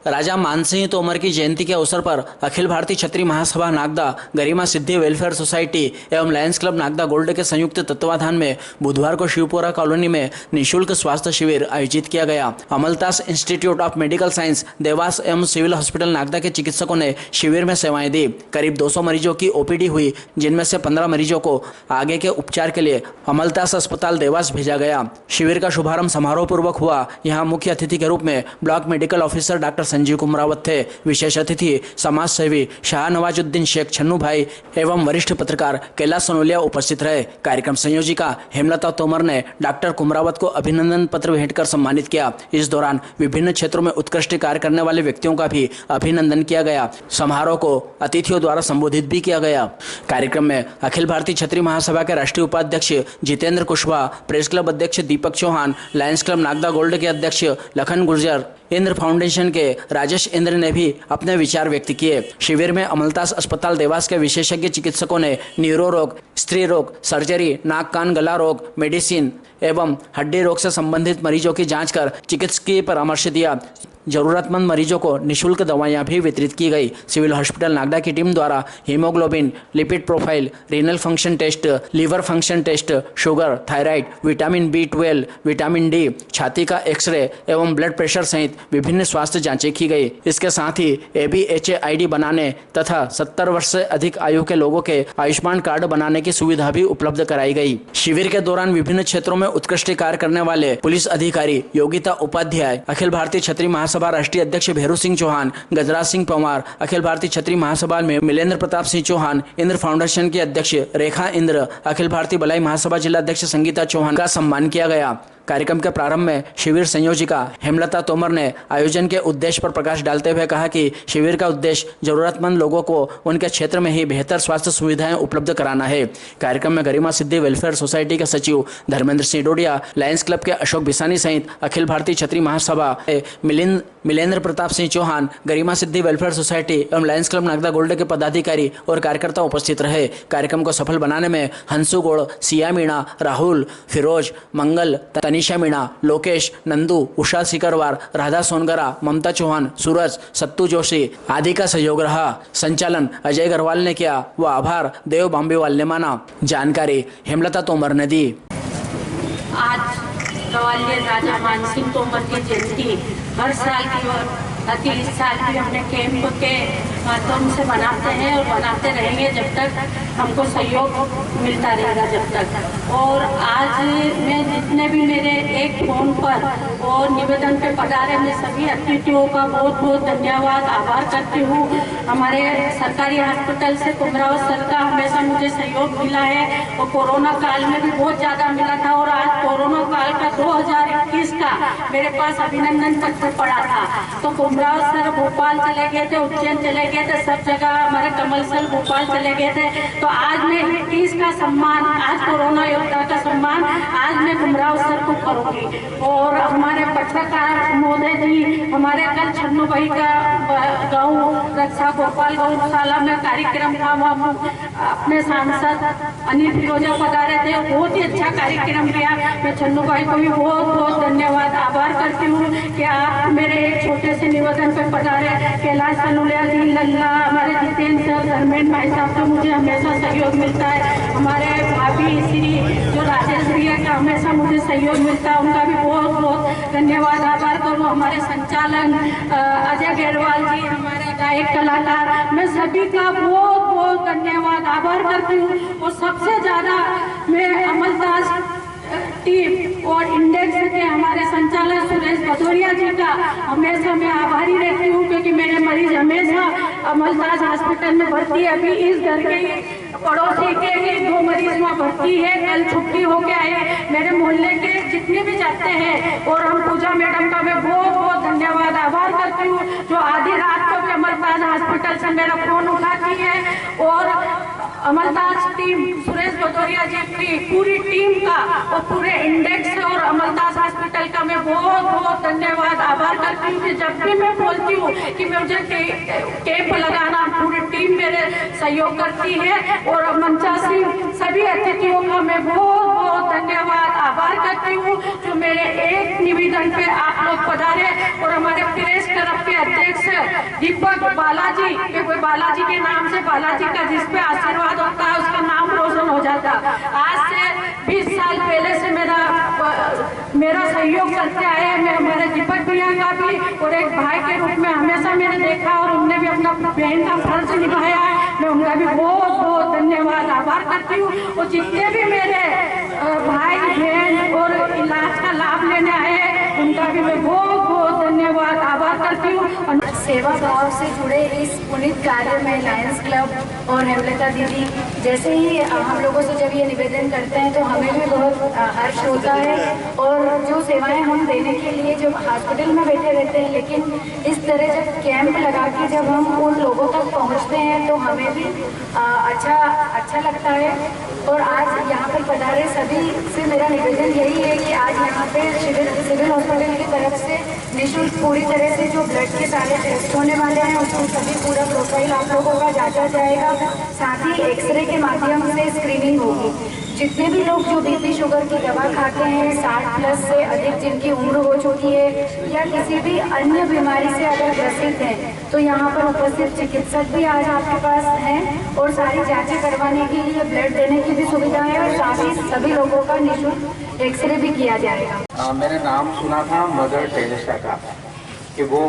राजा मानसिंह तोमर की जयंती के अवसर पर अखिल भारतीय क्षत्रिय महासभा नागदा, गरिमा सिद्धि वेलफेयर सोसाइटी एवं लायंस क्लब नागदा गोल्ड के संयुक्त तत्वाधान में बुधवार को शिवपुरा कॉलोनी में निःशुल्क स्वास्थ्य शिविर आयोजित किया गया। Amaltas institute of medical science Dewas एवं सिविल हॉस्पिटल नागदा के चिकित्सकों ने शिविर में सेवाएं दी। करीब 200 मरीजों की ओपीडी हुई, जिनमें से 15 मरीजों को आगे के उपचार के लिए अमलतास अस्पताल देवास भेजा गया। शिविर का शुभारंभ समारोह पूर्वक हुआ। यहाँ मुख्य अतिथि के रूप में block medical officer doctor Sanjeev Kumrawat थे। विशेष अतिथि समाज सेवी शाह नवाजुद्दीन शेख छन्नू भाई एवं वरिष्ठ पत्रकार कैलाश सोनोलिया उपस्थित रहे। कार्यक्रम संयोजिका हेमलता तोमर ने डॉक्टर कुमरावत को अभिनंदन पत्र भेंट कर सम्मानित किया। इस दौरान विभिन्न क्षेत्रों में उत्कृष्ट कार्य करने वाले व्यक्तियों का भी अभिनंदन किया गया। समारोह को अतिथियों द्वारा संबोधित भी किया गया। कार्यक्रम में अखिल भारतीय क्षत्रिय महासभा के राष्ट्रीय उपाध्यक्ष जितेंद्र कुशवाहा, प्रेस क्लब अध्यक्ष Deepak Chauhan, Lions Club Nagda gold के अध्यक्ष लखन गुर्जर, इंद्र फाउंडेशन के राजेश इंद्र ने भी अपने विचार व्यक्त किए। शिविर में अमलतास अस्पताल देवास के विशेषज्ञ चिकित्सकों ने न्यूरो रोग, स्त्री रोग, सर्जरी, नाक कान गला रोग, मेडिसिन एवं हड्डी रोग से संबंधित मरीजों की जांच कर चिकित्सकीय परामर्श दिया। जरूरतमंद मरीजों को निःशुल्क दवाइयां भी वितरित की गई। सिविल हॉस्पिटल नागदा की टीम द्वारा haemoglobin, lipid profile, renal function test, liver function test, sugar, thyroid, vitamin B12, vitamin D, छाती का एक्सरे एवं ब्लड प्रेशर सहित विभिन्न स्वास्थ्य जांचें की गई। इसके साथ ही ABHA ID बनाने तथा 70 वर्ष से अधिक आयु के लोगों के आयुष्मान कार्ड बनाने की सुविधा भी उपलब्ध कराई गई। शिविर के दौरान विभिन्न क्षेत्रों में उत्कृष्ट कार्य करने वाले पुलिस अधिकारी योगिता उपाध्याय, अखिल भारतीय क्षत्रिय महासभा राष्ट्रीय अध्यक्ष भैरू सिंह चौहान, गजराज सिंह पंवार, अखिल भारतीय क्षत्रिय महासभा में मिलेंद्र प्रताप सिंह चौहान, इंद्र फाउंडेशन के अध्यक्ष रेखा इंद्र, अखिल भारतीय भलाई महासभा जिला अध्यक्ष संगीता चौहान का सम्मान किया गया। कार्यक्रम के प्रारंभ में शिविर संयोजिका हेमलता तोमर ने आयोजन के उद्देश्य पर प्रकाश डालते हुए कहा कि शिविर का उद्देश्य जरूरतमंद लोगों को उनके क्षेत्र में ही बेहतर स्वास्थ्य सुविधाएं उपलब्ध कराना है। कार्यक्रम में गरिमा सिद्धि वेलफेयर सोसाइटी के सचिव धर्मेंद्र सिंह डोडिया, लायंस क्लब के अशोक बिसानी सहित अखिल भारतीय क्षत्रिय महासभा मिलेंद्र प्रताप सिंह चौहान, गरिमा सिद्धि वेलफेयर सोसाइटी एवं लायंस क्लब नागदा गोल्ड के पदाधिकारी और कार्यकर्ता उपस्थित रहे। कार्यक्रम को सफल बनाने में हंसू गौड़, सिया मीणा, राहुल, फिरोज, मंगल, तनिषा मीणा, लोकेश, नंदू, उषा सिकरवार, राधा सोनगरा, ममता चौहान, सूरज, सत्तू जोशी आदि का सहयोग रहा। संचालन अजय अग्रवाल ने किया व आभार देव बाम्बेवाल ने माना। जानकारी हेमलता तोमर ने दी। आज ग्वालियर राजा मानसिंह तोमर की जयंती हर साल की इस साल भी हमने कैंप के माध्यम से बनाते हैं और बनाते रहेंगे जब तक हमको सहयोग मिलता रहेगा जब तक। और आज मैं जितने भी मेरे एक फोन पर और निवेदन पे पधारे मैं सभी अतिथियों का बहुत बहुत धन्यवाद आभार करती हूँ। हमारे सरकारी हॉस्पिटल से कुमरावत सर का हमेशा मुझे सहयोग मिला है और कोरोना काल में भी बहुत ज़्यादा मिला था। और आज कोरोना काल का 2021 का मेरे पास अभिनंदन पत्र पड़ा था। तो कुमरावत सर भोपाल चले गए थे, उज्जैन चले गए थे, सब जगह हमारे कमल सर भोपाल चले गए थे। तो आज मैं 21 का सम्मान, आज कोरोना योद्धा का सम्मान आज मैं कुमरावत सर को करूँगी। और हमारे पत्रकार महोदय जी, हमारे कल छन्नू भाई का गाँव रक्षा गोपाल गौशाला में कार्यक्रम था, वहाँ अपने सांसद अनिल फिरोजा पधारे थे। बहुत ही अच्छा कार्यक्रम किया। मैं छन्नू भाई को भी बहुत बहुत धन्यवाद आभार करती हूँ कि आप मेरे एक छोटे से निवेदन पर पधारे। कैलाश सोनोलिया जी, लल्ला, हमारे जितेंद्र सर, धर्मेंद्र भाई साहब का मुझे हमेशा सहयोग मिलता है। हमारे भाभी श्री जो राजेश भैया का हमेशा मुझे सहयोग मिलता है, उनका भी बहुत बहुत धन्यवाद आभार करूँ। हमारे संचालन अजय अग्रवाल जी, हमारे गायक कलाकार, मैं सभी का बहुत बहुत धन्यवाद आभार करती हूँ। और सबसे ज़्यादा मैं अमलतास टीम और इंडेक्स के हमारे संचालक सुरेश भदौरिया जी का हमेशा मैं आभारी रहती हूँ, क्योंकि मेरे मरीज हमेशा अमलतास हॉस्पिटल में भर्ती है। अभी इस घर के पड़ोसी के ही 2 मरीज वहाँ भर्ती है, कल छुट्टी होके आए। मेरे मोहल्ले के जितने भी जाते हैं और हम पूजा मैडम का मैं बहुत बहुत धन्यवाद आभार करती हूँ, जो आधी रात को भी अमलतास हॉस्पिटल से मेरा फोन उठाती है। और अमलतास टीम, सुरेश भदौरिया जी की पूरी टीम का और पूरे इंडेक्स और अमलतास हॉस्पिटल का मैं बहुत बहुत धन्यवाद आभार करती हूँ कि जब भी मैं बोलती हूँ कि मुझे कैंप लगाना, पूरी टीम मेरे सहयोग करती है। और मंचा सिंह, सभी अतिथियों का मैं बहुत बहुत धन्यवाद आभार करती हूँ, जो मेरे एक निवेदन पे आप लोग पधारे। और हमारे प्रेस क्लब के अध्यक्ष दीपक बालाजी बालाजी के नाम से, बालाजी का जिस पे आशीर्वाद होता है उसका नाम रोशन हो जाता है। आज से 20 साल पहले से मेरा सहयोग करते आए हैं। मैं हमारे दीपक भैया का भी और एक भाई के रूप में हमेशा मैंने देखा और उनने भी अपना बहन का फर्ज निभाया है। मैं उनका भी बहुत बहुत धन्यवाद आभार करती हूँ। और जितने भी मेरे भाई बहन और इलाज का लाभ लेने आए हैं उनका भी मैं बहुत बहुत धन्यवाद आभार करती हूँ। सेवा भाव से जुड़े इस पुनीत कार्य में लायंस क्लब और हेमलता दीदी जैसे ही हम लोगों से जब ये निवेदन करते हैं तो हमें भी बहुत हर्ष होता है। और जो सेवाएं हम देने के लिए जो हॉस्पिटल में बैठे रहते हैं, लेकिन इस तरह जब कैंप लगा के जब हम उन लोगों तक पहुंचते हैं तो हमें भी अच्छा लगता है। और आज यहाँ पर पधारे सभी से मेरा निवेदन यही है कि आज यहाँ पे सिविल हॉस्पिटल की तरफ से निःशुल्क पूरी तरह से जो ब्लड के सारे टेस्ट होने वाले हैं उसमें सभी पूरा प्रोफाइल आप लोगों का जांचा जाएगा। साथ ही एक्सरे के माध्यम से स्क्रीनिंग होगी। जितने भी लोग जो बीपी शुगर की दवा खाते हैं, 60+ से अधिक जिनकी उम्र हो चुकी है या किसी भी अन्य बीमारी से अगर ग्रसित हैं तो यहाँ पर उपस्थित चिकित्सक भी आज आपके पास हैं और सारी जांचें करवाने के लिए ब्लड देने की भी सुविधा है। और साथ ही सभी लोगों का निःशुल्क एक्सरे भी किया जाएगा। मैंने नाम सुना था मदर टेरेसा का कि वो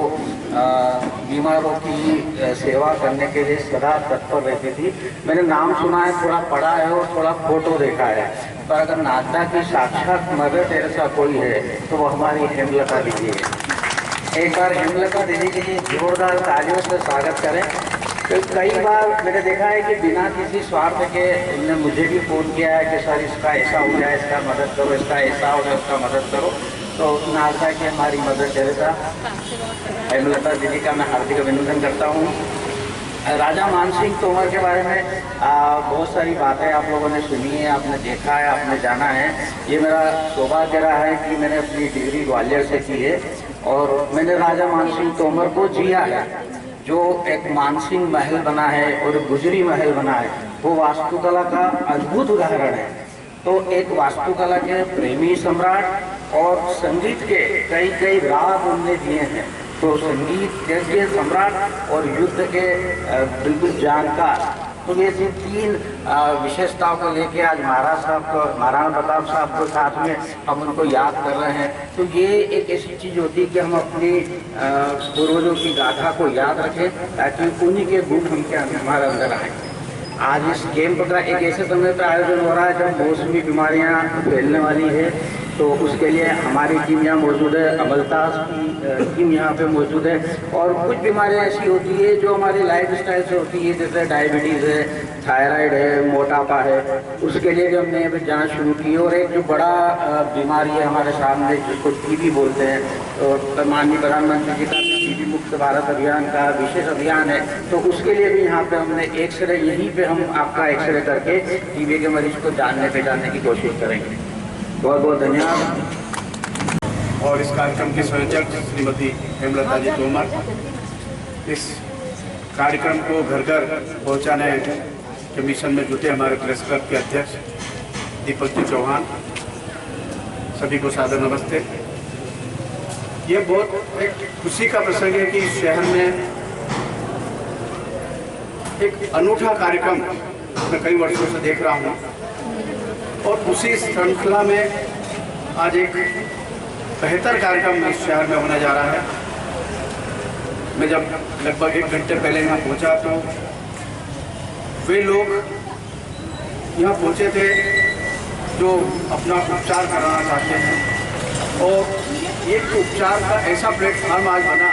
बीमारों की सेवा करने के लिए सदा तत्पर रहती थी। मैंने नाम सुना है, थोड़ा पढ़ा है और थोड़ा फोटो देखा है, पर अगर नागदा की साक्षात मदर टेरेसा कोई है तो वो हमारी हेमलता दीदी है। एक बार हेमलता दीदी के लिए जोरदार तालियों से स्वागत करें। तो कई बार मैंने देखा है कि बिना किसी स्वार्थ के उन्होंने मुझे भी फ़ोन किया है कि सर इसका ऐसा हो जाए, इसका मदद करो, इसका ऐसा हो जाए, उसका मदद करो। तो नागदा की हमारी मदर टेरेसा हेमलता दीदी का मैं हार्दिक अभिनंदन करता हूँ। राजा मानसिंह तोमर के बारे में बहुत सारी बातें आप लोगों ने सुनी है, आपने देखा है, आपने जाना है। ये मेरा सौभाग्य रहा है कि मैंने अपनी डिग्री ग्वालियर से की है और मैंने राजा मानसिंह तोमर को जिया है। जो एक मानसिंह महल बना है और गुजरी महल बना है, वो वास्तुकला का अद्भुत उदाहरण है। तो एक वास्तुकला के प्रेमी सम्राट और संगीत के कई राग उनने दिए हैं। तो संगीत के सम्राट और युद्ध के बिल्कुल जानकार, तो ये तीन विशेषताओं को लेके आज महाराणा प्रताप साहब को साथ में हम उनको याद कर रहे हैं। तो ये एक ऐसी चीज़ होती है कि हम अपनी पूर्वजों की गाथा को याद रखें ताकि उन्हीं के गुण हमारे अंदर आए। आज इस कैंप का एक ऐसे समय पर आयोजन हो रहा है जब मौसमी बीमारियां फैलने वाली है, तो उसके लिए हमारी टीम यहाँ मौजूद है, अमलताज की टीम यहाँ पे मौजूद है। और कुछ बीमारियाँ ऐसी होती है जो हमारी लाइफ स्टाइल से होती है, जैसे डायबिटीज़ है, थायराइड है, मोटापा है, उसके लिए भी हमने यहाँ जांच शुरू की। और एक जो बड़ा बीमारी है हमारे सामने जिसको टीबी बोलते हैं, तो माननीय प्रधानमंत्री जी का टीबी मुक्त भारत अभियान का विशेष अभियान है, तो उसके लिए भी यहाँ पे हमने एक्सरे, यहीं पे हम आपका एक्सरे करके टीबी के मरीज को पहचानने की कोशिश करेंगे। बहुत बहुत धन्यवाद। और इस कार्यक्रम की संयोजक श्रीमती हेमलता जी तोमर, इस कार्यक्रम को घर घर पहुंचाने के मिशन में जुटे हमारे प्रेस क्लब के अध्यक्ष दीपक जी चौहान, सभी को सादर नमस्ते। ये बहुत एक खुशी का प्रसंग है कि इस शहर में एक अनूठा कार्यक्रम मैं कई वर्षों से देख रहा हूँ और उसी श्रृंखला में आज एक बेहतर कार्यक्रम इस शहर में होने जा रहा है। मैं जब लगभग 1 घंटे पहले यहाँ पहुँचा तो वे लोग यहाँ पहुँचे थे जो अपना उपचार कराना चाहते हैं और एक उपचार का ऐसा प्लेटफॉर्म आज बना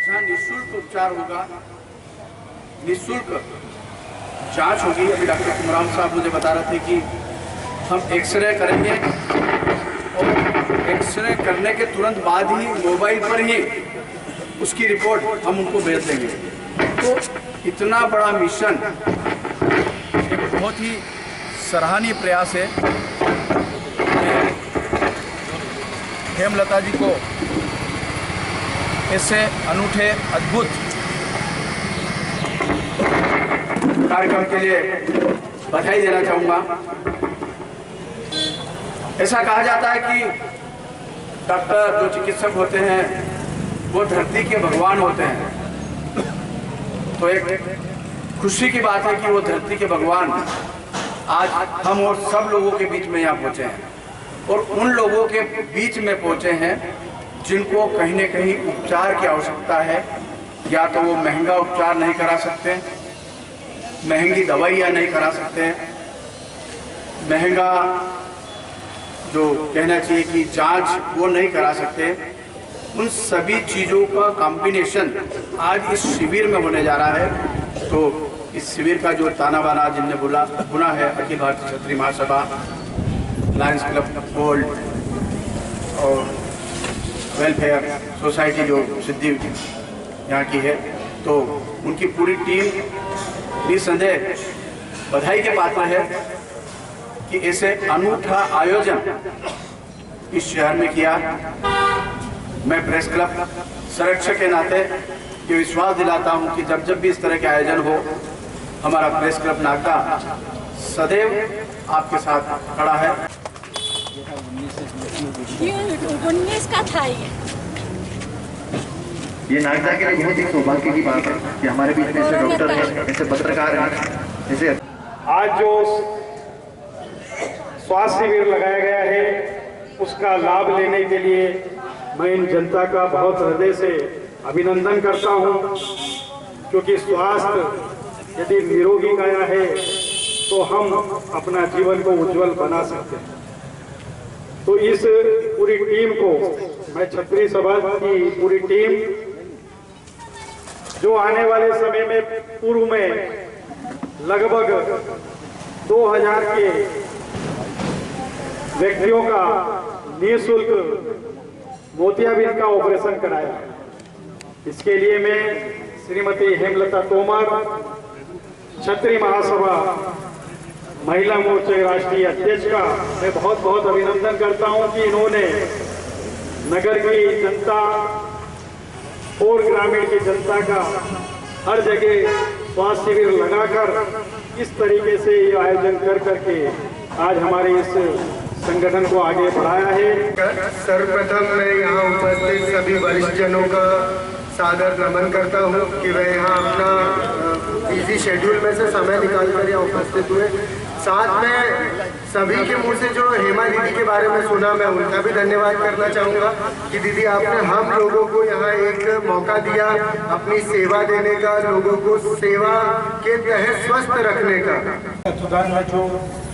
जहाँ निःशुल्क उपचार होगा, निःशुल्क जांच होगी। अभी डॉक्टर कुमराम साहब मुझे बता रहे थे कि हम एक्सरे करेंगे और एक्सरे करने के तुरंत बाद ही मोबाइल पर ही उसकी रिपोर्ट हम उनको भेज देंगे। तो इतना बड़ा मिशन एक बहुत ही सराहनीय प्रयास है। हेमलता जी को ऐसे अनूठे अद्भुत कार्यक्रम के लिए बधाई देना चाहूँगा। ऐसा कहा जाता है कि डॉक्टर जो चिकित्सक होते हैं वो धरती के भगवान होते हैं। तो एक खुशी की बात है कि वो धरती के भगवान आज हम और सब लोगों के बीच में यहाँ पहुँचे हैं, और उन लोगों के बीच में पहुँचे हैं जिनको कहीं न कहीं उपचार की आवश्यकता है। या तो वो महंगा उपचार नहीं करा सकते, महंगी दवाइयाँ नहीं करा सकते, महंगा जो कहना चाहिए कि जांच वो नहीं करा सकते। उन सभी चीज़ों का कॉम्बिनेशन आज इस शिविर में होने जा रहा है। तो इस शिविर का जो ताना बाना जिनने बुना है अखिल भारतीय क्षत्रिय महासभा, लायंस क्लब गोल्ड और वेलफेयर सोसाइटी जो सिद्धि यहाँ की है, तो उनकी पूरी टीम निसंदेह बधाई के पात्र है कि ऐसे अनूठा आयोजन इस शहर में किया। मैं प्रेस क्लब संरक्षक के नाते ये विश्वास दिलाता हूँ कि जब भी इस तरह के आयोजन हो, हमारा प्रेस क्लब नागदा सदैव आपके साथ खड़ा है। 19 का था ये नागदा के लिए बहुत ही सौभाग्य की बात है कि हमारे बीच में ऐसे डॉक्टर हैं, ऐसे पत्रकार हैं, ऐसे। आज जो स्वास्थ्य शिविर लगाया गया है उसका लाभ लेने के लिए मैं इन जनता का बहुत हृदय से अभिनंदन करता हूं, क्योंकि स्वास्थ्य यदि निरोगी काया है तो हम अपना जीवन को उज्जवल बना सकते हैं। तो इस पूरी टीम को मैं क्षत्रिय सभा की पूरी टीम जो आने वाले समय में पूर्व में लगभग 2000 के व्यक्तियों का निःशुल्क मोतियाबिंद का ऑपरेशन कराया। इसके लिए मैं श्रीमती हेमलता तोमर, क्षत्रिय महासभा महिला मोर्चे राष्ट्रीय अध्यक्ष का मैं बहुत बहुत अभिनंदन करता हूं कि इन्होंने नगर की जनता और ग्रामीण की जनता का हर जगह स्वास्थ्य शिविर लगाकर इस तरीके से ये आयोजन कर करके आज हमारे इस संगठन को आगे बढ़ाया है। सर्वप्रथम मैं यहाँ उपस्थित सभी वरिष्ठ जनों का सादर नमन करता हूँ कि वह यहाँ अपना बिजी शेड्यूल में से समय निकाल कर यहाँ उपस्थित हुए। साथ में सभी के मुंह से जो हेमा दीदी के बारे में सुना, मैं उनका भी धन्यवाद करना चाहूँगा कि दीदी आपने हम लोगों को यहाँ एक मौका दिया अपनी सेवा देने का, लोगों को सेवा के तहत स्वस्थ रखने का। सुधार में जो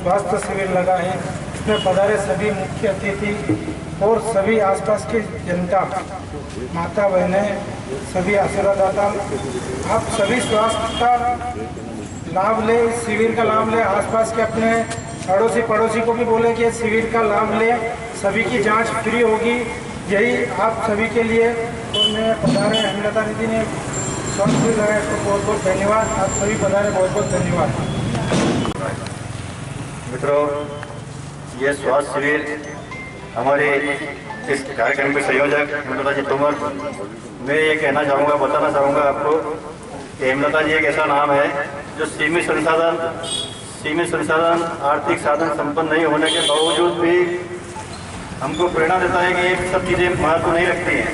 स्वास्थ्य शिविर लगा है इसमें पधारे सभी मुख्य अतिथि और सभी आसपास की जनता, माता बहनें, सभी आशीर्वाददाता, आप सभी स्वास्थ्य का लाभ ले, शिविर का लाभ ले। आसपास के अपने अड़ोसी पड़ोसी को भी बोले कि शिविर का लाभ ले, सभी की जांच फ्री होगी, यही आप सभी के लिए। और मैं पधारे हेमलता दीदी ने स्वास्थ्य शिविर लगाया, इसको बहुत बहुत धन्यवाद। आप सभी पधारे, बहुत बहुत धन्यवाद। मित्रों, ये स्वास्थ्य शिविर हमारे इस कार्यक्रम के संयोजक हेमलता जी तोमर, मैं ये कहना चाहूँगा, बताना चाहूँगा आपको कि हेमलता जी एक ऐसा नाम है जो सीमित संसाधन आर्थिक साधन संपन्न नहीं होने के बावजूद भी हमको प्रेरणा देता है कि ये सब चीज़ें महत्व नहीं रखती हैं,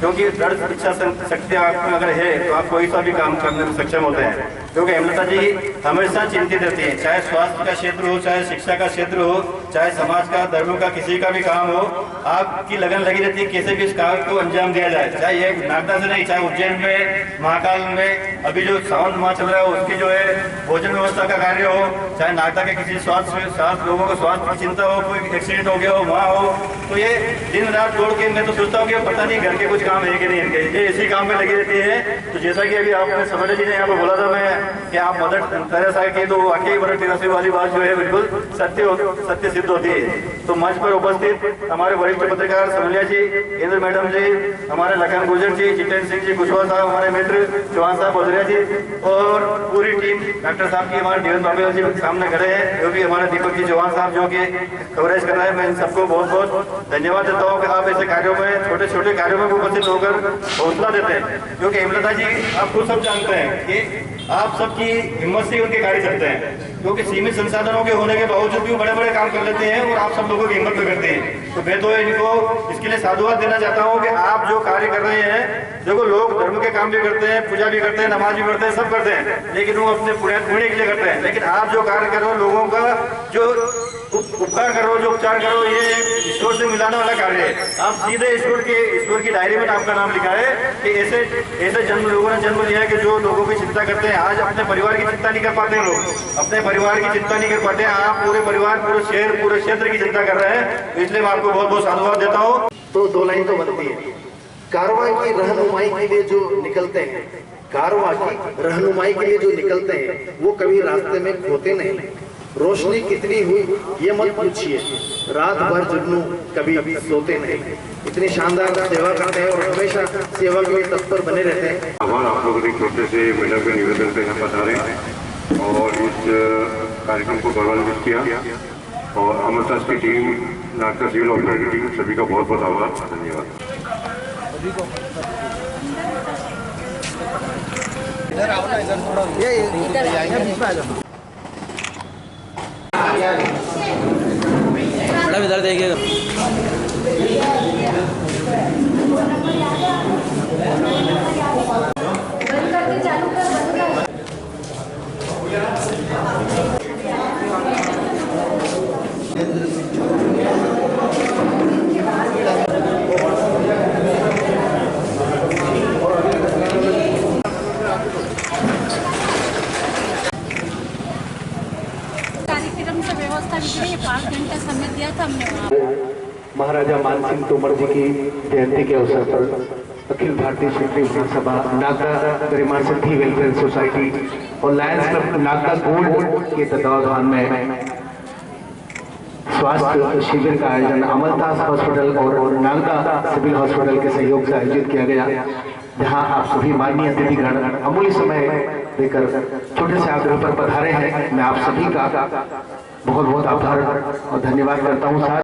क्योंकि दृढ़ इच्छा शक्ति आप में अगर है तो आप कोई सा भी काम करने में सक्षम होते हैं। क्योंकि हेमलता जी हमेशा चिंतित रहती हैं, चाहे स्वास्थ्य का क्षेत्र हो, चाहे शिक्षा का क्षेत्र हो, चाहे समाज का, धर्म का, किसी का भी काम हो, आपकी लगन लगी रहती है कैसे भी इस काम को अंजाम दिया जाए। चाहे ये नागदा से नहीं, चाहे उज्जैन में, महाकाल में अभी जो सावन माह चल रहा है उसकी जो है भोजन व्यवस्था का कार्य हो, चाहे नागदा के किसी स्वास्थ्य लोगों को स्वास्थ्य की चिंता हो, कोई एक्सीडेंट हो गया हो वहाँ हो, तो ये दिन रात जोड़ के मैं तो सोचता हूँ कि पता नहीं घर के कुछ काम है कि नहीं है, ये इसी काम में लगी रहती है। तो जैसा कि अभी आपने समझ जी ने यहाँ पर बोला था मैं कि आप मदर तेरेसा की, तो वाकई मदर तेरेसा वाली बात जो है बिल्कुल सत्य सिद्ध होती है। तो मंच पर उपस्थित हमारे वरिष्ठ पत्रकार समलिया जी, इंद्र मैडम जी, हमारे लखन गुर्जर जी, जितेंद्र सिंह जी कुशवाहा साहब, हमारे मित्र चौहान साहब बजरिया जी और पूरी टीम डॉक्टर साहब की, हमारे देवेंद्र बाबे जी सामने खड़े हैं, जो कि हमारे दीपक जी चौहान साहब जो कि कवरेज कर रहे हैं। मैं इन सबको बहुत बहुत धन्यवाद देता हूँ कि आप ऐसे कार्यों में, छोटे छोटे कार्यों में उपस्थित होकर हौसला देते हैं। क्योंकि हेमलता जी आप खुद सब जानते हैं कि आप आप सबकी हिम्मत से उनके कार्य चलते हैं, क्योंकि सीमित संसाधनों के होने के बावजूद भी बड़े बड़े काम कर लेते हैं और आप सब लोगों की हिम्मत में करते हैं। तो मैं तो इनको इसके लिए साधुवाद देना चाहता हूँ कि आप जो कार्य कर रहे हैं, देखो लोग धर्म के काम भी करते हैं, पूजा भी करते हैं, नमाज भी करते हैं, सब करते हैं, लेकिन वो अपने पुण्य के लिए करते हैं। लेकिन आप जो कार्य कर रहे हो, लोगों का जो उपकार करो, जो उपचार करो, ये ईश्वर से मिलाने वाला कार्य है। आप सीधे ईश्वर की डायरी में आपका नाम लिखा है कि ऐसे जन्म लोगों ने जन्म लिया है कि जो लोगों की चिंता करते हैं। आज अपने परिवार की चिंता नहीं कर पाते हैं, लोग अपने परिवार की चिंता नहीं कर पाते हैं। आप पूरे परिवार, पूरे क्षेत्र की चिंता कर रहे हैं, इसलिए मैं आपको बहुत बहुत साधुवाद देता हूँ। तो दो लाइन तो बनती है। कारवां की रहनुमाई के लिए जो निकलते हैं, कारवां की रहनुमाई के लिए जो निकलते हैं, वो कभी रास्ते में खोते नहीं। रोशनी कितनी हुई ये मत पूछिए, रात भर जुगनू कभी सोते नहीं। इतनी शानदार सेवा करते हैं और हमेशा सेवा के लिए तत्पर बने रहते हैं। आभार आप लोगों ने छोटे से मैडम के निवेदन पे यहाँ पधारे और इस कार्यक्रम को गौरवान्वित किया। और अमरदास की टीम, नागदा सिविल ऑफिसर की टीम, सभी का बहुत बहुत आभार, धन्यवाद। मैडम इधर देखिएगा। कार्यक्रम से व्यवस्था के लिए 5 घंटा समय दिया था हमने। महाराजा मानसिंह तोमर जी की जयंती के अवसर पर अखिल भारतीय क्षेत्रीय महासभा नागदा गरिमा सिद्धि वेलफेयर सोसाइटी और लायंस क्लब नागदा गोल्ड के तत्वावधान में स्वास्थ्य शिविर का आयोजन अमरदास हॉस्पिटल और नागदा सिविल हॉस्पिटल के सहयोग से आयोजित किया गया, जहां आप सभी माननीय अतिथिगण अमूल्य समय देकर छोटे से आग्रह पर पधारे हैं। मैं आप सभी का बहुत बहुत आभार और धन्यवाद करता हूँ। साथ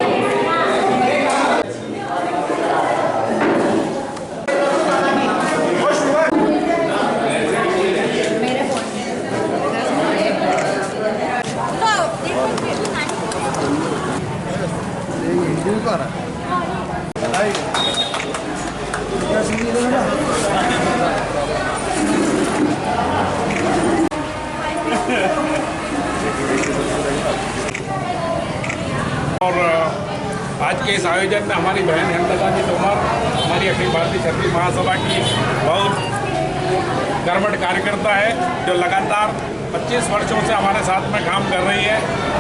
और आज के इस आयोजन में हमारी बहन हेमलता जी तोमर, हमारी अखिल भारतीय क्षत्रिय महासभा की बहुत कर्मठ कार्यकर्ता है, जो लगातार 25 वर्षों से हमारे साथ में काम कर रही है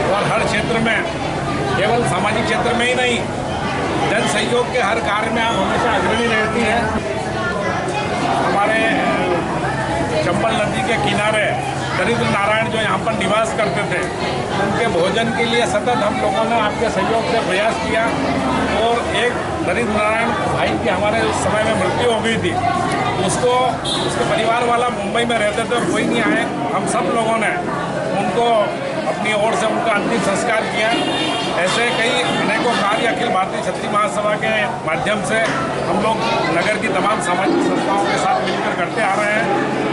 और हर क्षेत्र में, केवल सामाजिक क्षेत्र में ही नहीं, जन सहयोग के हर कार्य में आप हमेशा अग्रणी रहती हैं। हमारे चंबल नदी के किनारे दरिद्र नारायण जो यहाँ पर निवास करते थे, उनके भोजन के लिए सतत हम लोगों ने आपके सहयोग से प्रयास किया और एक दरिद्र नारायण भाई की हमारे उस समय में मृत्यु हो गई थी। उसके परिवार वाला मुंबई में रहते थे और कोई नहीं आए। हम सब लोगों ने उनको अपनी ओर से उनका अंतिम संस्कार किया। ऐसे कई अनेकों कार्य अखिल भारतीय क्षत्रिय महासभा के माध्यम से हम लोग नगर की तमाम सामाजिक संस्थाओं के साथ मिलकर करते आ रहे हैं।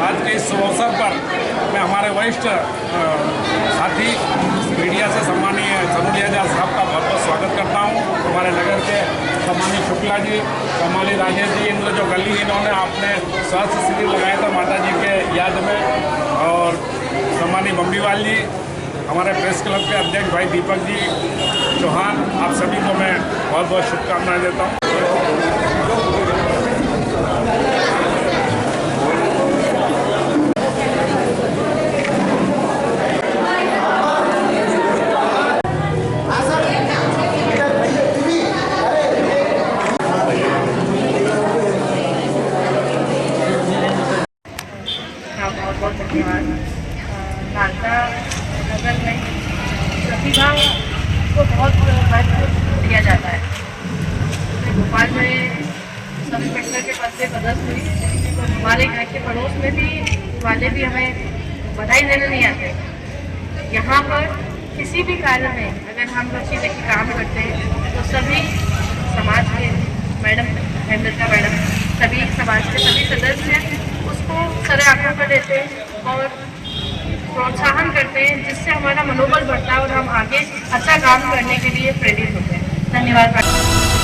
आज के इस अवसर पर मैं हमारे वरिष्ठ साथी मीडिया से सम्मानीय सनुलिया साहब का बहुत बहुत स्वागत करता हूँ। हमारे नगर के सम्मानीय शुक्ला जी, सम्मानीय राजेश जी, इनमें जो गली इन्होंने आपने स्वास्थ्य शिविर लगाया था माता जी के याद में, और सम्मानीय बम्बीवाल जी, हमारे प्रेस क्लब के अध्यक्ष भाई दीपक जी चौहान, आप सभी को मैं बहुत बहुत शुभकामनाएं देता हूँ। बहुत बहुत धन्यवाद। नागदा नगर में प्रतिभा को बहुत महत्व दिया जाता है। भोपाल में सब इंस्पेक्टर के पद से पदस्थ हुई, तो हमारे घर के पड़ोस में भी वाले भी हमें बधाई देने नहीं आते। यहाँ पर किसी भी कार्य में अगर हम रुचि लेकर काम करते हैं तो सभी समाज के मैडम, हेमलता मैडम, सभी समाज के सभी सदस्य उसको सरे आंखों पर लेते हैं और प्रोत्साहन करते हैं, जिससे हमारा मनोबल बढ़ता है और हम आगे अच्छा काम करने के लिए प्रेरित होते हैं। धन्यवाद।